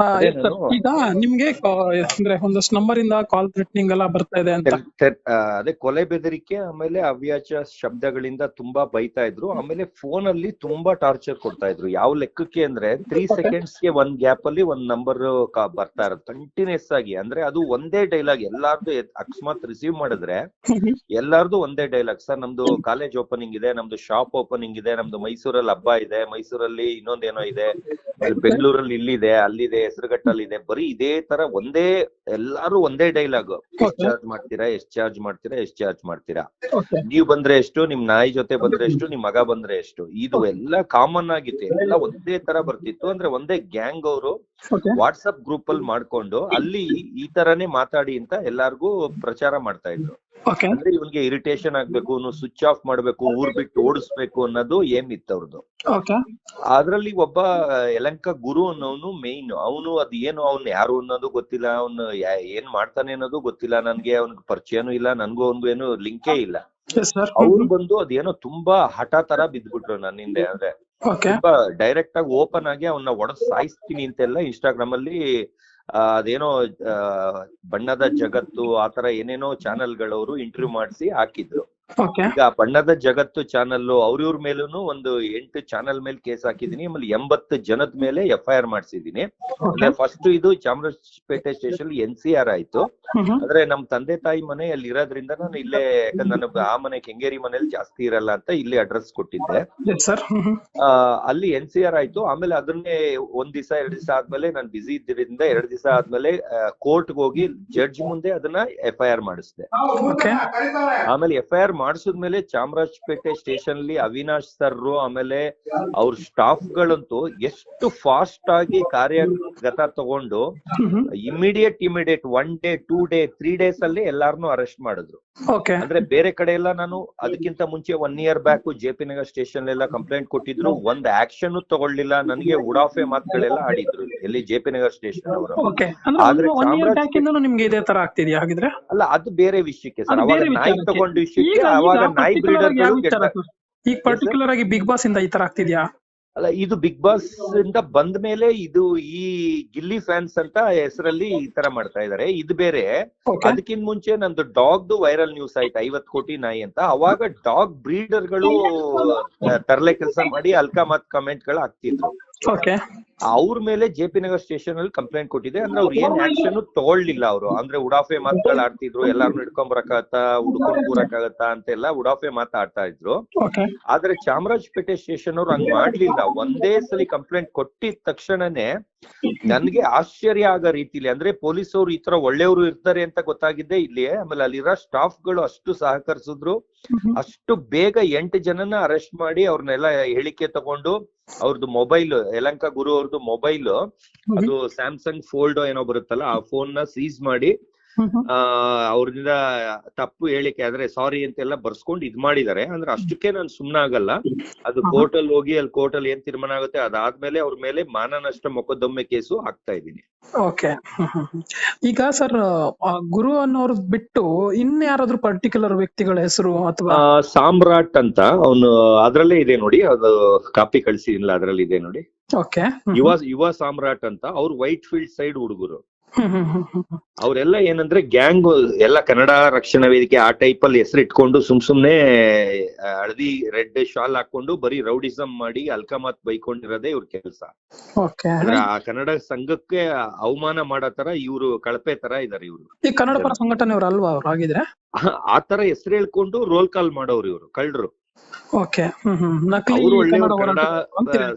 ಅದೇ yes sir. ಈಗ ನಿಮ್ಗೆ ಅಂದ್ರೆ ಒಂದಷ್ಟು ನಂಬರ್ ಇಂದ ಕಾಲ್ ಥ್ರೆಟ್ನಿಂಗ್ ಎಲ್ಲ ಬರ್ತಾ ಇದೆ ಅಂತ. ಅದೇ ಕೊಲೆ ಬೆದರಿಕೆ ಆಮೇಲೆ ಅವ್ಯಾಚ ಶಬ್ದಗಳಿಂದ ತುಂಬಾ ಬೈತಾ ಇದ್ರು. ಆಮೇಲೆ ಫೋನ್ ಅಲ್ಲಿ ತುಂಬಾ ಟಾರ್ಚರ್ ಕೊಡ್ತಾ ಇದ್ರು. ಯಾವ ಲೆಕ್ಕಕ್ಕೆ ಅಂದ್ರೆ 3 seconds ಗೆ ಒಂದ್ ಗ್ಯಾಪ್ ಅಲ್ಲಿ ಒಂದ್ ನಂಬರ್ ಬರ್ತಾ ಇರೋದು ಕಂಟಿನ್ಯೂಸ್ ಆಗಿ. ಅಂದ್ರೆ ಅದು ಒಂದೇ ಡೈಲಾಗ್ ಎಲ್ಲಾರ್ದು ಅಕಸ್ಮಾತ್ ರಿಸೀವ್ ಮಾಡಿದ್ರೆ ಎಲ್ಲಾರ್ದು ಒಂದೇ ಡೈಲಾಗ್. ಸರ್ ನಮ್ದು ಕಾಲೇಜ್ ಓಪನಿಂಗ್ ಇದೆ, ನಮ್ದು ಶಾಪ್ ಓಪನಿಂಗ್ ಇದೆ, ನಮ್ದು ಮೈಸೂರಲ್ಲಿ ಹಬ್ಬ ಇದೆ, ಮೈಸೂರಲ್ಲಿ ಇನ್ನೊಂದೇನೋ ಇದೆ, ಬೆಂಗಳೂರಲ್ಲಿ ಇಲ್ಲಿದೆ, ಅಲ್ಲಿದೆ, ಹೆಸರುಘಟ್ಟಲ್ಲಿ ಇದೆ. ಬರೀ ಇದೇ ತರ ಒಂದೇ ಎಲ್ಲಾರು ಒಂದೇ ಡೈಲಾಗ್. ಎಷ್ಟ್ ಚಾರ್ಜ್ ಮಾಡ್ತೀರಾ, ಎಷ್ಟ್ ಚಾರ್ಜ್ ಮಾಡ್ತೀರಾ, ಎಷ್ಟ್ ಚಾರ್ಜ್ ಮಾಡ್ತೀರಾ, ನೀವ್ ಬಂದ್ರೆ ಎಷ್ಟು, ನಿಮ್ ನಾಯಿ ಜೊತೆ ಬಂದ್ರೆ ಎಷ್ಟು, ನಿಮ್ ಮಗ ಬಂದ್ರೆ ಎಷ್ಟು. ಇದು ಎಲ್ಲ ಕಾಮನ್ ಆಗಿತ್ತು, ಎಲ್ಲ ಒಂದೇ ತರ ಬರ್ತಿತ್ತು. ಅಂದ್ರೆ ಒಂದೇ ಗ್ಯಾಂಗ್ ಅವರು ವಾಟ್ಸಪ್ ಗ್ರೂಪ್ ಅಲ್ಲಿ ಮಾಡ್ಕೊಂಡು ಅಲ್ಲಿ ಈ ತರಾನೇ ಮಾತಾಡಿ ಅಂತ ಎಲ್ಲಾರ್ಗು ಪ್ರಚಾರ ಮಾಡ್ತಾ ಇದ್ರು. ಅಂದ್ರೆ ಇವನ್ಗೆ ಇರಿಟೇಷನ್ ಆಗ್ಬೇಕು, ಸ್ವಿಚ್ ಆಫ್ ಮಾಡ್ಬೇಕು, ಊರ್ ಬಿಟ್ಟು ಓಡಿಸ್ಬೇಕು ಅನ್ನೋದು ಏನಿತ್ತು ಅವ್ರದ್ದು. ಅದ್ರಲ್ಲಿ ಒಬ್ಬ ಯಲಂಕ ಗುರು ಅನ್ನೋನು ಮೇಯ್ನ್. ಅವನು ಅದ್ ಏನು, ಅವ್ನು ಯಾರು ಅನ್ನೋದು ಗೊತ್ತಿಲ್ಲ, ಅವ್ನು ಏನ್ ಮಾಡ್ತಾನೆ ಅನ್ನೋದು ಗೊತ್ತಿಲ್ಲ ನನ್ಗೆ. ಅವ್ನಿಗೆ ಪರಿಚಯನೂ ಇಲ್ಲ, ನನ್ಗೂ ಅವ್ನ್ಗೂ ಏನು ಲಿಂಕೇ ಇಲ್ಲ. ಅವ್ರು ಬಂದು ಅದೇನೋ ತುಂಬಾ ಹಠ ತರ ಬಿದ್ಬಿಟ್ರು ನನ್ನಿಂದ. ಅಂದ್ರೆ ತುಂಬಾ ಡೈರೆಕ್ಟ್ ಆಗಿ ಓಪನ್ ಆಗಿ ಅವನ್ನ ಒಡೆದ್ ಸಾಯಿಸ್ತೀನಿ ಅಂತೆಲ್ಲ ಇನ್ಸ್ಟಾಗ್ರಾಮ್ ಅಲ್ಲಿ ಅದೇನೋ ಬಣ್ಣದ ಜಗತ್ತು ಆತರ ಏನೇನೋ ಚಾನೆಲ್ ಗಳವರು ಇಂಟರ್ವ್ಯೂ ಮಾಡಿಸಿ ಹಾಕಿದ್ರು. ಈಗ ಬಣ್ಣದ ಜಗತ್ತು ಚಾನಲ್ ಅವ್ರಿವ್ರ ಮೇಲೂನು ಒಂದು 8 ಚಾನೆಲ್ ಮೇಲೆ ಕೇಸ್ ಹಾಕಿದೀನಿ. ಆಮೇಲೆ 80 ಜನದ ಮೇಲೆ FIR ಮಾಡ್ಸಿದೀನಿ. ಅಂದ್ರೆ ಫಸ್ಟ್ ಇದು ಚಾಮರಾಜಪೇಟೆ ಸ್ಟೇಷನ್ NCR ಆಯ್ತು. ಅಂದ್ರೆ ನಮ್ ತಂದೆ ತಾಯಿ ಮನೆ ಅಲ್ಲಿ ಇರೋದ್ರಿಂದ ನಾನು ಇಲ್ಲೇ, ಯಾಕಂದ್ರೆ ನಾನು ಆ ಮನೆ ಕೆಂಗೇರಿ ಮನೇಲಿ ಜಾಸ್ತಿ ಇರಲ್ಲ ಅಂತ ಇಲ್ಲಿ ಅಡ್ರೆಸ್ ಕೊಟ್ಟಿದ್ದೆ. ಅಲ್ಲಿ NCR ಆಯ್ತು. ಆಮೇಲೆ ಅದನ್ನೇ ಒಂದ್ ದಿವಸ 2 ದಿವಸ ಆದ್ಮೇಲೆ ನಾನು ಬಿಸಿ ಇದ್ದಿದ್ದರಿಂದ 2 ದಿವಸ ಆದ್ಮೇಲೆ ಕೋರ್ಟ್ಗೆ ಹೋಗಿ ಜಡ್ಜ್ ಮುಂದೆ ಅದನ್ನ FIR ಮಾಡಿಸ್ದೆ. ಆಮೇಲೆ FIR ಮಾಡಿಸಿದ್ಮೇಲೆ ಚಾಮರಾಜಪೇಟೆ ಸ್ಟೇಷನ್ ಅಲ್ಲಿ ಅವಿನಾಶ್ ಸರ್ ಆಮೇಲೆ ಅವ್ರ ಸ್ಟಾಫ್ ಗಳಂತೂ ಎಷ್ಟು ಫಾಸ್ಟ್ ಆಗಿ ಕಾರ್ಯಗತ ತಗೊಂಡು ಇಮಿಡಿಯೇಟ್ 1 day 2 day 3 days ಅಲ್ಲಿ ಎಲ್ಲಾರನ್ನು ಅರೆಸ್ಟ್ ಮಾಡಿದ್ರು. ಅಂದ್ರೆ ಬೇರೆ ಕಡೆ ಎಲ್ಲ ನಾನು ಅದಕ್ಕಿಂತ ಮುಂಚೆ 1 year back JP Nagar station ಎಲ್ಲ ಕಂಪ್ಲೇಂಟ್ ಕೊಟ್ಟಿದ್ರು, ಒಂದ್ ಆಕ್ಷನ್ ತಗೊಳ್ಳಿಲ್ಲ. ನನಗೆ ಉಡಾಫೆ ಮಾತುಗಳೆಲ್ಲ ಆಡಿದ್ರು ಎಲ್ಲಿ JP ನಗರ್ ಸ್ಟೇಷನ್ ಅವರು. ಆದ್ರೆ ನಿಮ್ಗೆ ಇದೇ ತರ ಆಗ್ತಿದ್ಯಾ ಹಾಗಿದ್ರೆ? ಅಲ್ಲ, ಅದು ಬೇರೆ ವಿಷಯಕ್ಕೆ ಸರ್. ಅವಾಗ ನಾಯಿ ತಗೊಂಡ ವಿಷಯಕ್ಕೆ ಅವಾಗ ನಾಯಿ ಬ್ರೀಡರ್ ಈಗ ಪರ್ಟಿಕ್ಯುಲರ್ ಆಗಿ ಬಿಗ್ ಬಾಸ್ ಇಂದ ಈ ತರ ಆಗ್ತಿದ್ಯಾ? ಅಲ್ಲ, ಇದು ಬಿಗ್ ಬಾಸ್ ಇಂದ ಬಂದ ಮೇಲೆ ಇದು ಈ ಗಿಲ್ಲಿ ಫ್ಯಾನ್ಸ್ ಅಂತ ಹೆಸರಲ್ಲಿ ಈ ತರ ಮಾಡ್ತಾ ಇದಾರೆ. ಇದು ಬೇರೆ. ಅದಕ್ಕಿಂತ ಮುಂಚೆ ನಂದು ಡಾಗ್ದು ವೈರಲ್ ನ್ಯೂಸ್ ಆಯ್ತು, 50 ಕೋಟಿ ನಾಯಿ ಅಂತ. ಅವಾಗ ಡಾಗ್ ಬ್ರೀಡರ್ ಗಳು ತರಲೆ ಕೆಲಸ ಮಾಡಿ ಅಲ್ಕಾ ಕಮೆಂಟ್ ಗಳು ಹಾಕ್ತಿದ್ರು. ಅವ್ರ ಮೇಲೆ JP ನಗರ್ ಸ್ಟೇಷನ್ ಅಲ್ಲಿ ಕಂಪ್ಲೇಂಟ್ ಕೊಟ್ಟಿದೆ. ಅಂದ್ರೆ ಅವ್ರು ಏನ್ ಆಕ್ಷನ್ ತಗೊಳ್ಳಿಲ್ಲ ಅವರು. ಅಂದ್ರೆ ಉಡಾಫೆ ಮಾತುಗಳು ಆಡ್ತಿದ್ರು, ಎಲ್ಲಾರನ್ನು ಹಿಡ್ಕೊಂಡ್ ಬರಕಾಗತ್ತಾ, ಹುಡ್ಕೊಂಡ್ ಕೂರಕ್ಕಾಗತ್ತಾ ಅಂತೆಲ್ಲ ಉಡಾಫೆ ಮಾತಾಡ್ತಾ ಇದ್ರು. ಆದ್ರೆ ಚಾಮರಾಜಪೇಟೆ ಸ್ಟೇಷನ್ ಅವ್ರು ಹಂಗ್ ಮಾಡ್ಲಿಲ್ಲ. ಒಂದೇ ಸಲ ಕಂಪ್ಲೇಂಟ್ ಕೊಟ್ಟಿದ ತಕ್ಷಣನೇ ನನ್ಗೆ ಆಶ್ಚರ್ಯ ಆಗೋ ರೀತಿಲಿ, ಅಂದ್ರೆ ಪೊಲೀಸ್ ಅವ್ರು ಈ ತರ ಒಳ್ಳೆಯವರು ಇರ್ತಾರೆ ಅಂತ ಗೊತ್ತಾಗಿದ್ದೆ ಇಲ್ಲಿ. ಆಮೇಲೆ ಅಲ್ಲಿರೋ ಸ್ಟಾಫ್ ಗಳು ಅಷ್ಟು ಸಹಕರಿಸಿದ್ರು, ಅಷ್ಟು ಬೇಗ 8 ಜನನ ಅರೆಸ್ಟ್ ಮಾಡಿ ಅವ್ರನ್ನೆಲ್ಲ ಹೇಳಿಕೆ ತಗೊಂಡು ಅವ್ರದ್ದು ಮೊಬೈಲ್, ಯಲಂಕ ಗುರು ಅವ್ರದ್ದು ಮೊಬೈಲ್, ಅದು ಸ್ಯಾಮ್ಸಂಗ್ ಫೋಲ್ಡ್ ಏನೋ ಬರುತ್ತಲ್ಲ, ಆ ಫೋನ್ ನ ಸೀಸ್ ಮಾಡಿ ಅವ್ರಿಂದ ತಪ್ಪು ಹೇಳಿಕೆ ಆದ್ರೆ ಸಾರಿ ಅಂತೆಲ್ಲ ಬರ್ಸ್ಕೊಂಡು ಇದ್ ಮಾಡಿದಾರೆ. ಅಂದ್ರೆ ಅಷ್ಟಕ್ಕೆ ನಾನು ಸುಮ್ನಾಗಲ್ಲ. ಅದು ಕೋರ್ಟ್ ಅಲ್ಲಿ ಹೋಗಿ ಅಲ್ಲಿ ಕೋರ್ಟ್ ಅಲ್ಲಿ ಏನ್ ತೀರ್ಮಾನ ಆಗುತ್ತೆ ಅದಾದ್ಮೇಲೆ ಅವ್ರ ಮೇಲೆ ಮಾನನಷ್ಟ ಮೊಕದ್ದಮೆ ಕೇಸು ಹಾಕ್ತಾ ಇದೀನಿ. ಈಗ ಸರ್, ಗುರು ಅನ್ನೋರು ಬಿಟ್ಟು ಇನ್ಯಾರಾದ್ರೂ ಪರ್ಟಿಕ್ಯುಲರ್ ವ್ಯಕ್ತಿಗಳ ಹೆಸರು ಅಥವಾ? ಸಾಮ್ರಾಟ್ ಅಂತ ಅವನು ಅದ್ರಲ್ಲೇ ಇದೆ ನೋಡಿ, ಅದು ಕಾಪಿ ಕಳ್ಸಿದಿಲ್ಲ, ಅದ್ರಲ್ಲಿ ಇದೆ ನೋಡಿ. ಯುವ ಸಾಮ್ರಾಟ್ ಅಂತ. ಅವ್ರು ವೈಟ್ ಫೀಲ್ಡ್ ಸೈಡ್ ಹುಡುಗರು. ಅವ್ರೆಲ್ಲ ಏನಂದ್ರೆ ಗ್ಯಾಂಗ್ ಎಲ್ಲ ಕನ್ನಡ ರಕ್ಷಣಾ ವೇದಿಕೆ ಆ ಟೈಪ್ ಅಲ್ಲಿ ಹೆಸರು ಇಟ್ಕೊಂಡು ಸುಮ್ನೆ ಹಳದಿ ರೆಡ್ ಶಾಲ್ ಹಾಕೊಂಡು ಬರೀ ರೌಡಿಸಂ ಮಾಡಿ ಅಲ್ಕಮಾತ್ ಬೈಕೊಂಡಿರೋದೇ ಇವ್ರ ಕೆಲಸ. ಅಂದ್ರೆ ಆ ಕನ್ನಡ ಸಂಘಕ್ಕೆ ಅವಮಾನ ಮಾಡೋ ತರ ಇವ್ರು ಕಳಪೆ ತರ ಇದಾರೆ ಇವ್ರು. ಈ ಕನ್ನಡ ಪರ ಸಂಘಟನೆಯವರು ಅಲ್ವಾ ಅವ್ರು ಆಗಿದ್ರೆ? ಆ ತರ ಹೆಸರು ಹೇಳ್ಕೊಂಡು ರೋಲ್ ಕಾಲ್ ಮಾಡೋರು ಇವ್ರು, ಕಳ್ಳರು. ಅವ್ರು ಒಳ್ಳೆಯವರು, ಕನ್ನಡ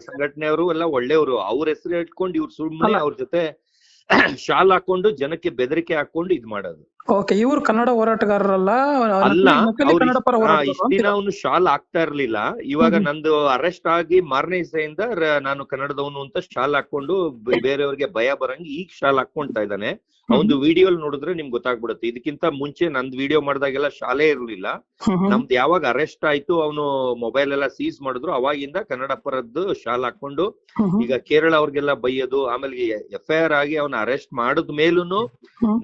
ಸಂಘಟನೆಯವರು ಎಲ್ಲ ಒಳ್ಳೆಯವರು. ಅವ್ರ ಹೆಸರು ಹೇಳ್ಕೊಂಡು ಇವ್ರು ಸುಮ್ಮನೆ ಅವ್ರ ಜೊತೆ ಶಾಲ್ ಹಾಕೊಂಡು ಜನಕ್ಕೆ ಬೆದರಿಕೆ ಹಾಕೊಂಡು ಇದ್ ಮಾಡೋದು. ಇವ್ರು ಕನ್ನಡ ಹೋರಾಟಗಾರರಲ್ಲ ಅಲ್ಲ. ಇಷ್ಟ ದಿನ ಅವನು ಶಾಲ್ ಹಾಕ್ತಾ ಇರ್ಲಿಲ್ಲ. ಇವಾಗ ನಂದು ಅರೆಸ್ಟ್ ಆಗಿ ಮಾರನೇ ದಿವಸದಿಂದ ನಾನು ಕನ್ನಡದವನು ಅಂತ ಶಾಲ್ ಹಾಕೊಂಡು ಬೇರೆಯವ್ರಿಗೆ ಭಯ ಬರಂಗ್ ಈಗ ಶಾಲ್ ಹಾಕೊಂತಾ ಇದ್ದಾನೆ. ಅವನು ವಿಡಿಯೋ ನೋಡಿದ್ರೆ ನಿಮ್ಗೆ ಗೊತ್ತಾಗ್ಬಿಡುತ್ತೆ. ಇದಕ್ಕಿಂತ ಮುಂಚೆ ನಂದ್ ವಿಡಿಯೋ ಮಾಡಿದಾಗೆಲ್ಲ ಶಾಲೆ ಇರ್ಲಿಲ್ಲ. ನಮ್ದು ಯಾವಾಗ ಅರೆಸ್ಟ್ ಆಯ್ತು, ಅವನು ಮೊಬೈಲ್ ಎಲ್ಲ ಸೀಸ್ ಮಾಡಿದ್ರು, ಅವಾಗಿಂದ ಕನ್ನಡ ಪರದ್ದು ಶಾಲ್ ಹಾಕೊಂಡು ಈಗ ಕೇರಳ ಅವ್ರಿಗೆಲ್ಲ ಬೈಯೋದು. ಆಮೇಲೆ FIR ಆಗಿ ಅವನ ಅರೆಸ್ಟ್ ಮಾಡಿದ ಮೇಲೂನು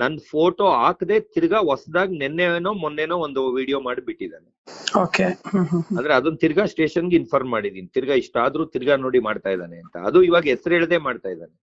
ನನ್ ಫೋಟೋ ಹಾಕದೆ ತಿರ್ಗಾ ಹೊಸದಾಗಿ ನಿನ್ನೆನೋ ಮೊನ್ನೆನೋ ಒಂದು ವಿಡಿಯೋ ಮಾಡಿ ಬಿಟ್ಟಿದ್ದಾನೆ. ಅಂದ್ರೆ ಅದನ್ನ ತಿರ್ಗಾ ಸ್ಟೇಷನ್ಗೆ ಇನ್ಫಾರ್ಮ್ ಮಾಡಿದೀನಿ, ತಿರ್ಗಾ ಇಷ್ಟ ಆದ್ರೂ ತಿರ್ಗಾ ನೋಡಿ ಮಾಡ್ತಾ ಇದ್ದಾನೆ ಅಂತ. ಅದು ಇವಾಗ ಹೆಸರು ಹೇಳದೆ ಮಾಡ್ತಾ ಇದ್ದಾನೆ.